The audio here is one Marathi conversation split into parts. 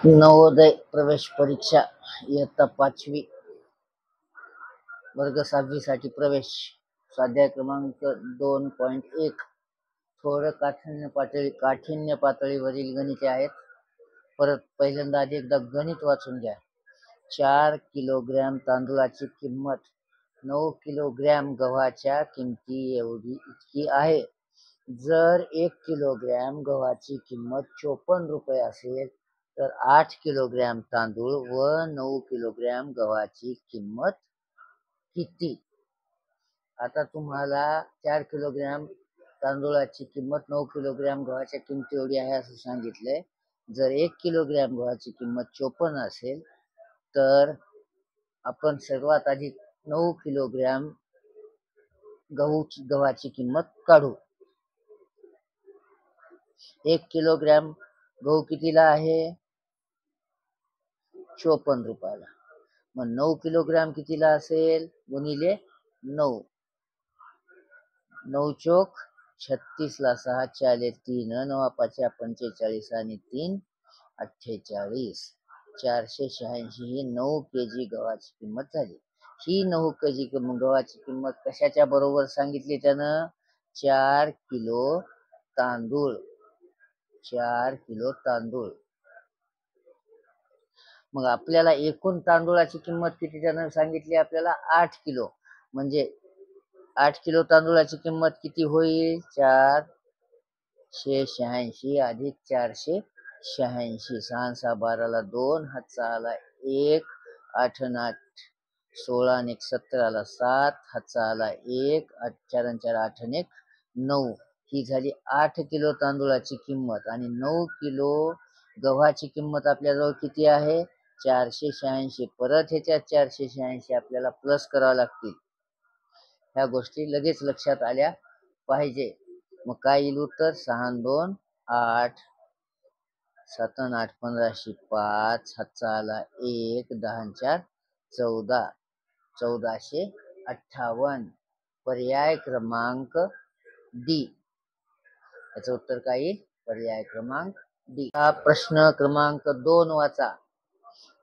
नवोदय प्रवेश परीक्षा इयत्ता 5वी वर्ग 6वी साठी प्रवेश स्वाध्याय क्रमांक 2.1 थोडं काठिण्य पातळीवरील गणिते आहेत. परत पहिल्यांदा आधी एकदा गणित वाचून घ्या. 4 किलोग्रॅम तांदूळाची किंमत 9 किलोग्रॅम गव्हाच्या किमती इतकी आहे. जर 1 किलोग्रॅम गव्हाची किंमत 54 रुपये असेल तर 8 किलोग्रॅम तांदूळ व 9 किलोग्रॅम गव्हाची किंमत किती? आता तुम्हाला 4 किलोग्रॅम तांदूळाची किंमत 9 किलोग्रॅम गव्हाच्या किमती एवढी आहे असं सांगितलंय. जर 1 किलोग्रॅम गव्हाची किंमत 54 असेल तर आपण सर्वात आधी 9 किलोग्रॅम गव्हाची किंमत काढू. 1 किलोग्रॅम गहू कितीला आहे? 54 रुपयाला. मग 9 किलोग्रॅम कितीला असेल? गुणिले 9. 9 चोक 36 ला 6 4 3 9 5 45 आणि 3 48. 486 ही 9 केजी गव्हाची किंमत झाली. ही 9 केजी गव्हाची किंमत कशाच्या बरोबर सांगितली त्यानं? 4 किलो तांदूळ. 4 किलो तांदूळ. मग आपल्याला एकूण तांदूळाची किंमत किती त्यानं सांगितली? आपल्याला 8 किलो. म्हणजे 8 किलो तांदूळाची किंमत किती होईल? 486 अधिक 486. 6 6 12 2, हातचा आला 1, 8 8 16 आणि 17 7, हातचा आला 1, 4 4 8 1 9. ही झाली 8 किलो तांदूळाची किंमत. आणि 9 किलो गव्हाची किंमत आपल्याजवळ किती आहे? 486. परत ह्याच्यात 486 आपल्याला प्लस करावं लागतील. ह्या गोष्टी लगेच लक्षात आल्या पाहिजे. मग काय येईल उत्तर? 6 2 8, 7 8 15 5, हातचा आला 1, 10 4 14, 1458. पर्याय क्रमांक डी. याचं उत्तर काय येईल? पर्याय क्रमांक डी. हा प्रश्न क्रमांक 2 वाचा.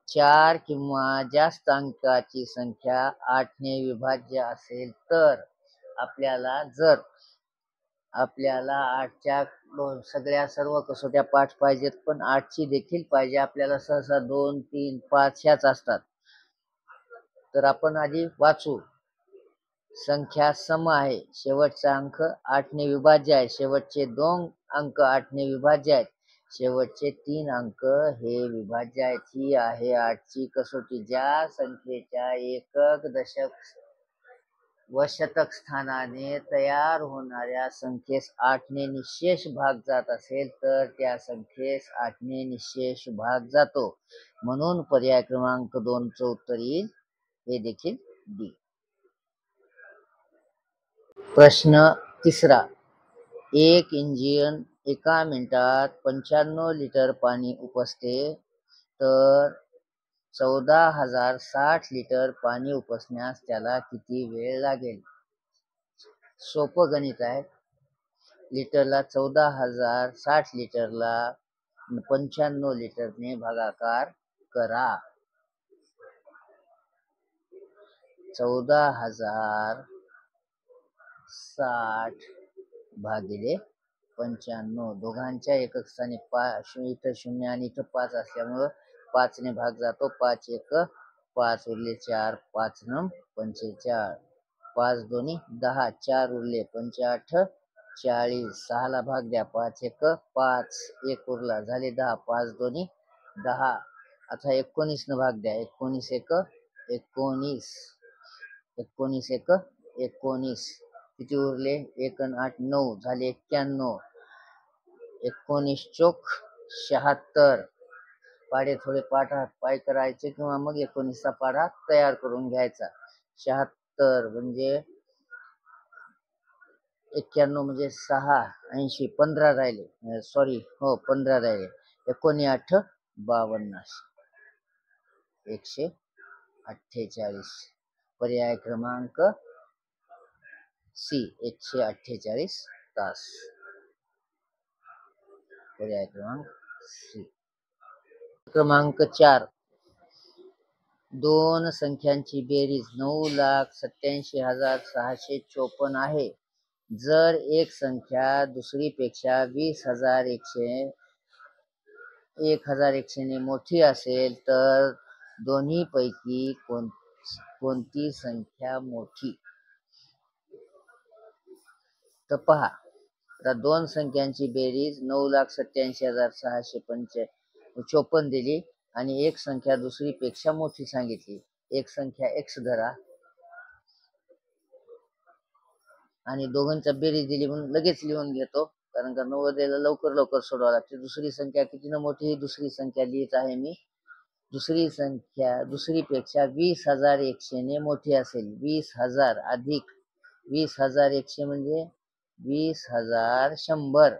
4 किंवा जास्त अंकाची संख्या 8 ने विभाज्य असेल तर आपल्याला 8च्या सगळ्या सर्व कसोट्या पाठ पाहिजेत, पण 8ची देखील पाहिजे. आपल्याला सहसा 2 3 5 ह्याच असतात. तर आपण आधी वाचू. संख्या सम आहे. शेवटचा अंक 8 ने विभाज्य आहे. शेवटचे 2 अंक 8 ने विभाज्य आहेत. शेवटचे 3 अंक हे विभाज्य आहेत. ही आहे 8ची कसोटी. ज्या संख्येच्या एकक, दशक व शतक स्थानाने तयार होणाऱ्या संख्येस 8 ने निशेष भाग जात असेल तर त्या संख्येस 8 ने निशेष भाग जातो. म्हणून पर्याय क्रमांक 2 चं उत्तर येईल. हे देखील डी. प्रश्न 3. एक इंजिन एका मिनिटात 95 लिटर पाणी उपसते तर 14,060 लिटर पाणी उपसण्यास त्याला किती वेळ लागेल? सोपं गणित आहे. लिटरला 14,060 लिटरला 95 लिटरने भागाकार करा. 14,060 भागिले 95. दोघांच्या एकक स्थानी इथं 0 आणि इथं 5 असल्यामुळं 5 ने भाग जातो. 5 1 5 उरले 4, 5 9 45, 5 2 10, 4 उरले 5 8 40. 6 ला भाग द्या. 5 1 5, 1 उरला झाले 10, 5 2 10. आता 19 न भाग द्या. 19 1 19, 19 1 19. किती उरले? 1 आणि 8 9 झाले 91. 19 चोक 76. पाढे थोडे पाय करायचे किंवा मग 19चा पाढा तयार करून घ्यायचा. 76 म्हणजे 91 म्हणजे 6 80 15 राहिले. सॉरी, हो 15 राहिले. 19 8 52. 148. पर्याय क्रमांक सी 148 तास. पर्याय क्रमांक सी. क्रमांक 4, दोन संख्यांची बेरीज 9,87,654 आहे. जर एक संख्या दुसरीपेक्षा 1,100 ने मोठी असेल तर दोन्हीपैकी कोणती संख्या मोठी? तर पहा, आता दोन संख्यांची बेरीज 9,87,654 दिली आणि एक संख्या दुसरीपेक्षा मोठी सांगितली. एक संख्या x धरा आणि दोघांच्या बेरीज दिली म्हणून लगेच लिहून घेतो, कारण का नवोदयाला लवकर सोडवावं लागते. दुसरी संख्या कितीनं मोठी? दुसरी संख्या लिहित आहे मी. दुसरी संख्या दुसरीपेक्षा 20,100 ने मोठी असेल. 20,000 अधिक 20,100 म्हणजे 20,100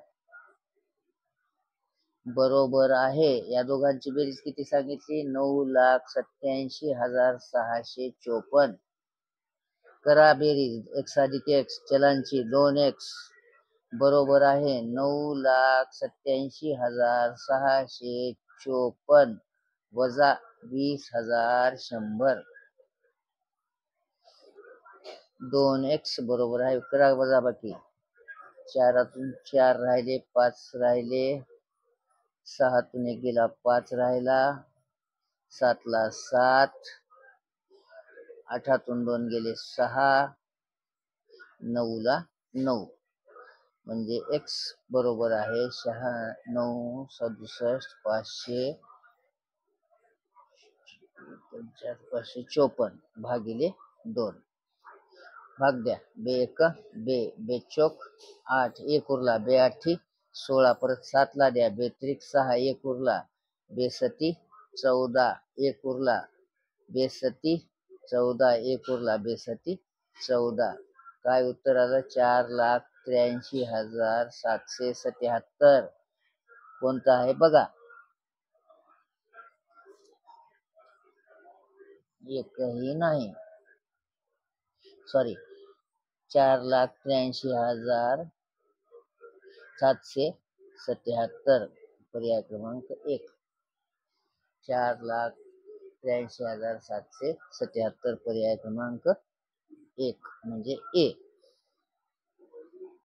बरोबर आहे. या दोघांची बेरीज किती सांगितली? 9,87,654. करा बेरीज. x अधिक x चलांची 2x बरोबर आहे 9,87,654 वजा 20,100. 2x बरोबर आहे. करा वजाबाकी. 4तून 4 राहिले, 5 राहिले, 6तून 1 गेला, 5 राहिला, 7ला 7, 8तून 2 गेले 6, 9ला 9 म्हणजे x बरोबर आहे 9,67,554 भागिले 2. भाग द्या. 2 1 2 2 चौक 8, 1 उरला, 2 8 16, परत 7ला द्या, 2 त्रिक 6, 1 उरला, 2 सती 14, 1 उरला, 2 सती 14, 1 उरला, 2 सती 14. काय उत्तर आलं? 4,83,777. कोणतं आहे बघा? एकही नाही. सॉरी, 4,83,777. पर्याय क्रमांक 1. 4,83,777 पर्याय क्रमांक 1 म्हणजे ए.